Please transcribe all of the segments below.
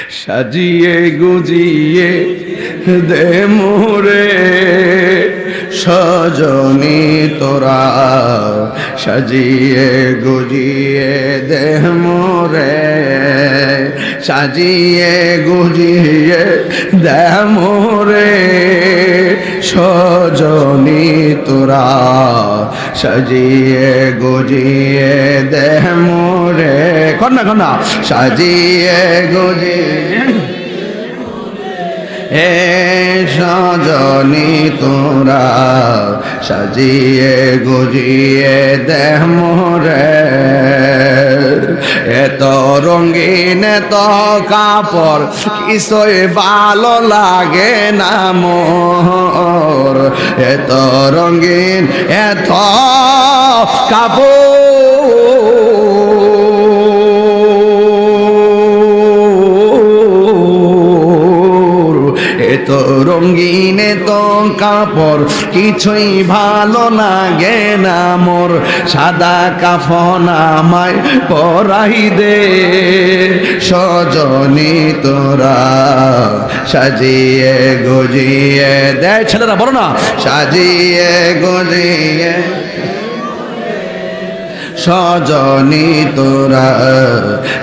সাজিয়ে গুজিয়ে দে মোরে সজনী তোরা সাজিয়ে গুজিয়ে দে মোরে সাজিয়ে গুজিয়ে দে মোরে সজনী তোরা সাজিয়ে গুজিয়ে দে মোরে কন্যা কন্যা সাজিয়ে গুজিয়ে হে সজনী তোরা সাজিয়ে গুজিয়ে দে মোরে এত রঙিন এত কাপড় কিছুই ভালো লাগে না মোর এত রঙিন এত কাপড় এত রঙিন তো কাপড় কিছুই ভালো লাগে না মোর সাদা কাফন আমায় পরাই দে সজনী তোরা সাজিয়ে গুজিয়ে দে ছেলেরা বলো না সাজিয়ে গুজিয়ে সজনী তোরা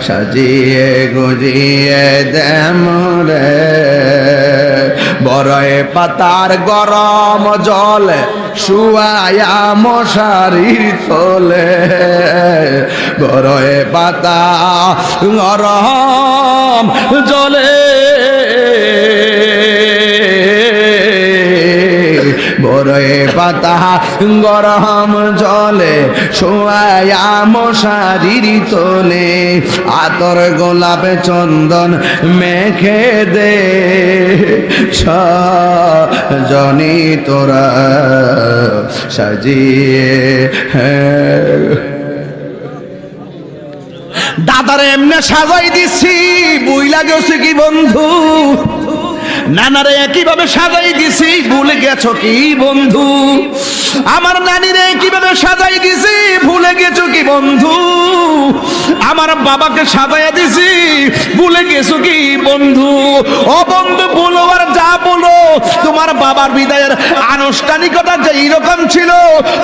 সাজিয়ে গুজিয়ে দে মোরে বড়ে পাতার গরম জল শুয়ায়া মশারির তলে বড়ে পাতা গরম জলে বড়ে পাতা গরম জলে শোয়া মশারির তোলে আতর গোলাপ চন্দন মেখে দে সজনী তোরা সাজিয়ে দাদারে এমনে সাজাই দিছি বুইলা গেছে কি বন্ধু নানারে একইভাবে সাজাই দিছি ভুলে গেছো কি বন্ধু আমার নানিরে কিভাবে সাজাই দিছি ভুলে গেছো কি বন্ধু আমার বাবাকে সাজাইয়া দিছি ভুলে গেছো কি বন্ধু ও বন্ধু বলো আর যা বলো তোমার বাবার বিদায়ের আনুষ্ঠানিকতা যেই রকম ছিল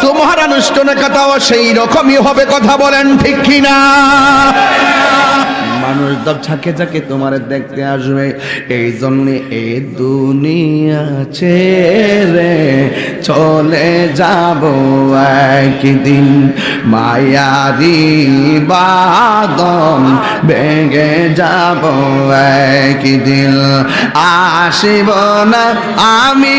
তোমার আনুষ্ঠানিকতাও সেই রকমই হবে কথা বলেন ঠিক কিনা মানুষ দব ঝাঁকে ঝাঁকে তোমার দেখতে আসবে এই জন্য এই দুনিয়া ছেড়ে চলে যাব একদিন মায়ারি বাদন ভেঙে যাব একদিন আসিব না আমি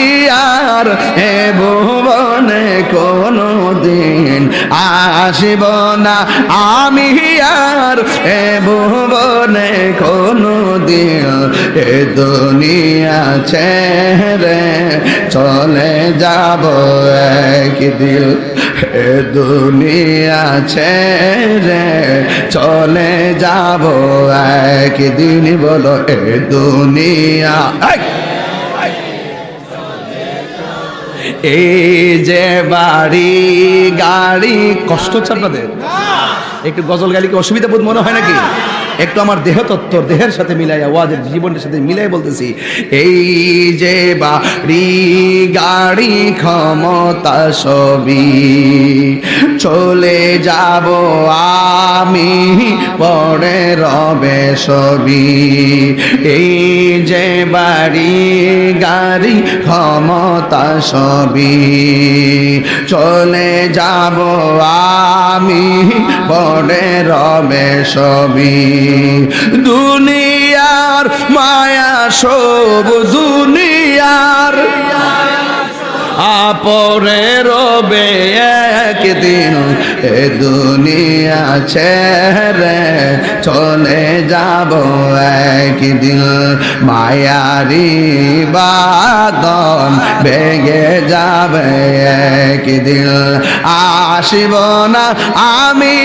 আর এ ভুবনে কোনো দিন আসিব না আমি আর এ ভুবনে কোনো দিন এ দুনিয়া ছেড়ে চলে যাব একদিন এ দুনিয়া ছেড়ে চলে যাব একদিন বলো এ দুনিয়া এই যে বাড়ি গাড়ি কষ্ট হচ্ছে আপনাদের একটু গজল গালি কি অসুবিধা বোধ মনে হয় নাকি একটু আমার দেহ তত্ত্ব দেহের সাথে মিলাই আওয়াজের জীবনের সাথে মিলাই বলতেছি এই যে বাড়ি গাড়ি ক্ষমতা সবই চলে যাব আমি পরে রবে সবই এই যে বাড়ি গাড়ি ক্ষমতা সবই চলে যাব আমি পরে রবে সবই দুনিয়ার মায়া সব দুনিয়ার আপরে রবে একদিন এ দুনিয়া ছেড়ে চলে যাব একদিন মায়ারি বাদন ভেঙে যাবে একদিন আসিব না আমি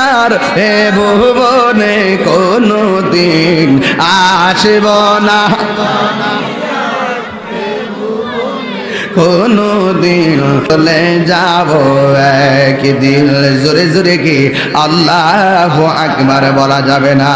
আর এ ভুবনে কোনো দিন আসিব না কোনো দিন চলে যাব একদিন জোরে জোরে কি আল্লাহু আকবার বলা যাবে না।